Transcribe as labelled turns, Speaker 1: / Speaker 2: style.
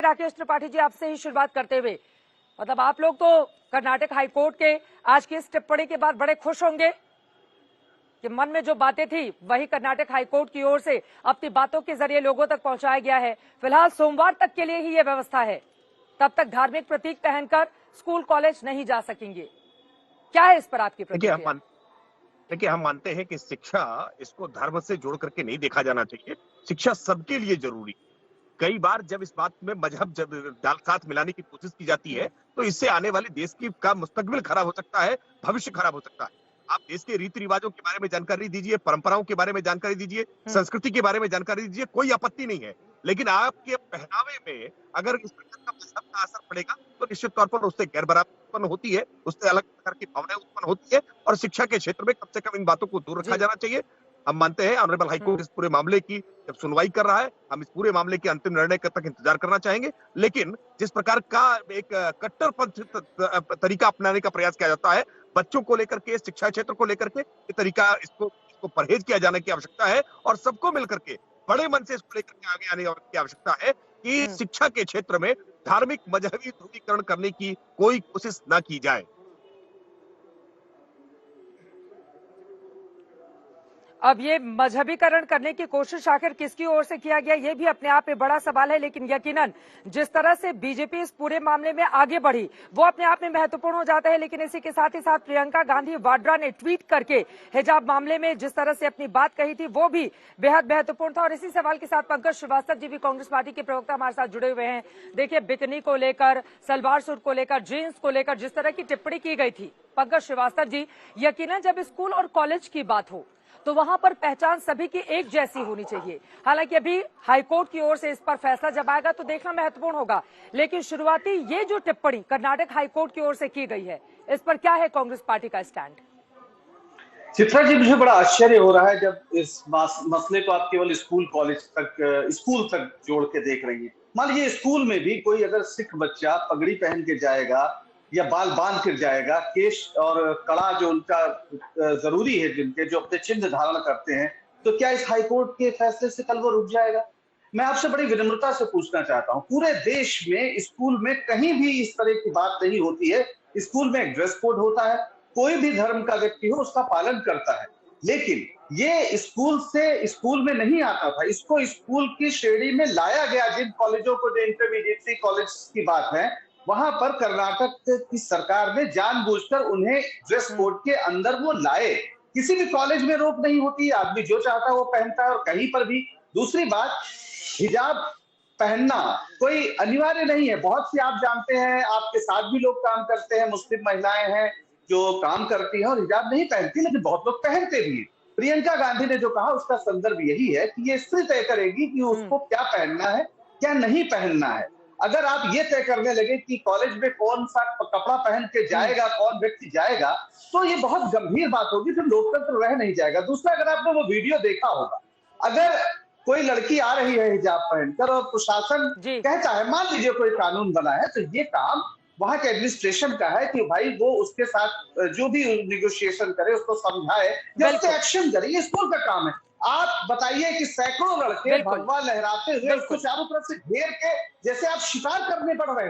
Speaker 1: राकेश त्रिपाठी जी, आपसे ही शुरुआत करते हुए, मतलब आप लोग तो कर्नाटक हाईकोर्ट के आज की इस टिप्पणी के बाद बड़े खुश होंगे कि मन में जो बातें थी वही कर्नाटक हाईकोर्ट की ओर से अपनी बातों के जरिए लोगों तक पहुंचाया गया है। फिलहाल सोमवार तक के लिए ही यह व्यवस्था है, तब तक धार्मिक प्रतीक पहनकर स्कूल कॉलेज नहीं जा सकेंगे। क्या है इस पर आपकी प्रतिक्रिया?
Speaker 2: देखिए, हम मानते हैं कि शिक्षा इसको धर्म से जोड़ करके नहीं देखा जाना चाहिए। शिक्षा सबके लिए जरूरी। कई बार जब इस बात में मजहब जब डाल साथ मिलाने की कोशिश की जाती है, तो इससे आने वाले देश की का मुस्तकबिल खराब हो सकता है, भविष्य खराब हो सकता है। आप देश के रीति रिवाजों के बारे में जानकारी दीजिए, परंपराओं के बारे में जानकारी दीजिए, संस्कृति के बारे में जानकारी दीजिए, कोई आपत्ति नहीं है। लेकिन आपके पहनावे में अगर इस प्रकार का मजहब का असर पड़ेगा, तो निश्चित तौर पर उससे गैर-बराबरी उत्पन्न होती है, उससे अलग प्रकार की भावनाएं उत्पन्न होती है और शिक्षा के क्षेत्र में कम से कम इन बातों को दूर रखा जाना चाहिए। हम मानते हैं ऑनरेबल हाईकोर्ट इस पूरे मामले की जब सुनवाई कर रहा है, हम इस पूरे मामले के अंतिम निर्णय तक इंतजार करना चाहेंगे। लेकिन जिस प्रकार का एक कट्टरपंथी तरीका अपनाने का प्रयास किया जाता है, बच्चों को लेकर के, शिक्षा क्षेत्र को लेकर के, ये तरीका इसको परहेज किया जाने की आवश्यकता है और सबको मिलकर के बड़े मन से इसको लेकर के आगे आने की आवश्यकता है कि शिक्षा के क्षेत्र में धार्मिक मजहबी ध्रुवीकरण करने की कोई कोशिश न की जाए।
Speaker 1: अब ये मजहबीकरण करने की कोशिश आखिर किसकी ओर से किया गया, ये भी अपने आप में बड़ा सवाल है। लेकिन यकीनन जिस तरह से बीजेपी इस पूरे मामले में आगे बढ़ी वो अपने आप में महत्वपूर्ण हो जाता है। लेकिन इसी के साथ ही साथ प्रियंका गांधी वाड्रा ने ट्वीट करके हिजाब मामले में जिस तरह से अपनी बात कही थी वो भी बेहद महत्वपूर्ण था। और इसी सवाल के साथ पंकज श्रीवास्तव जी भी कांग्रेस पार्टी के प्रवक्ता हमारे साथ जुड़े हुए हैं। देखिए, बिकनी को लेकर, सलवार सूट को लेकर, जीन्स को लेकर जिस तरह की टिप्पणी की गई थी, पंकज श्रीवास्तव जी, यकीनन जब स्कूल और कॉलेज की बात हो तो वहां पर पहचान सभी की एक जैसी होनी चाहिए। हालांकि अभी हाईकोर्ट की ओर से इस पर फैसला जब आएगा तो देखना महत्वपूर्ण होगा। लेकिन शुरुआती ये जो टिप्पणी कर्नाटक हाईकोर्ट की ओर से की गई है, इस पर क्या है कांग्रेस पार्टी का स्टैंड?
Speaker 3: चित्रा जी, मुझे बड़ा आश्चर्य हो रहा है जब इस मसले को आप केवल स्कूल तक जोड़ के देख रही हैं। मान लीजिए स्कूल में भी कोई अगर सिख बच्चा पगड़ी पहन के जाएगा या बाल बांध कर जाएगा, केश और कड़ा जो उनका जरूरी है, जिनके जो अपने चिन्ह धारण करते हैं, तो क्या इस हाईकोर्ट के फैसले से कल वो रुक जाएगा? मैं आपसे बड़ी विनम्रता से पूछना चाहता हूं, पूरे देश में स्कूल में कहीं भी इस तरह की बात नहीं होती है। स्कूल में एक ड्रेस कोड होता है, कोई भी धर्म का व्यक्ति हो उसका पालन करता है। लेकिन ये स्कूल में नहीं आता था, इसको स्कूल की श्रेणी में लाया गया। जिन कॉलेजों को, जो इंटरमीडिएट कॉलेज की बात है, वहां पर कर्नाटक की सरकार ने जानबूझकर उन्हें ड्रेस कोड के अंदर वो लाए। किसी भी कॉलेज में रोक नहीं होती, आदमी जो चाहता है वो पहनता है और कहीं पर भी। दूसरी बात, हिजाब पहनना कोई अनिवार्य नहीं है। बहुत सी, आप जानते हैं, आपके साथ भी लोग काम करते हैं, मुस्लिम महिलाएं हैं जो काम करती हैं और हिजाब नहीं पहनती, लेकिन बहुत लोग पहनते भी हैं। प्रियंका गांधी ने जो कहा उसका संदर्भ यही है कि ये स्त्री तय करेगी कि उसको क्या पहनना है, क्या नहीं पहनना है। अगर आप ये तय करने लगे कि कॉलेज में कौन सा कपड़ा पहन के जाएगा, कौन व्यक्ति जाएगा, तो ये बहुत गंभीर बात होगी, फिर लोकतंत्र रह नहीं जाएगा। दूसरा, अगर आपने वो वीडियो देखा होगा, अगर कोई लड़की आ रही है हिजाब पहनकर और प्रशासन कहता है, मान लीजिए कोई कानून बना है, तो ये काम वहां के एडमिनिस्ट्रेशन का है कि भाई वो उसके साथ जो भी निगोशिएशन करे, उसको समझाए या उससे एक्शन करे। ये स्कूल का काम है। आप बताइए कि सैकड़ों लड़के भगवा लहराते हुए उसको चारों तरफ से घेर के, जैसे आप शिकार करने पड़ रहे हैं।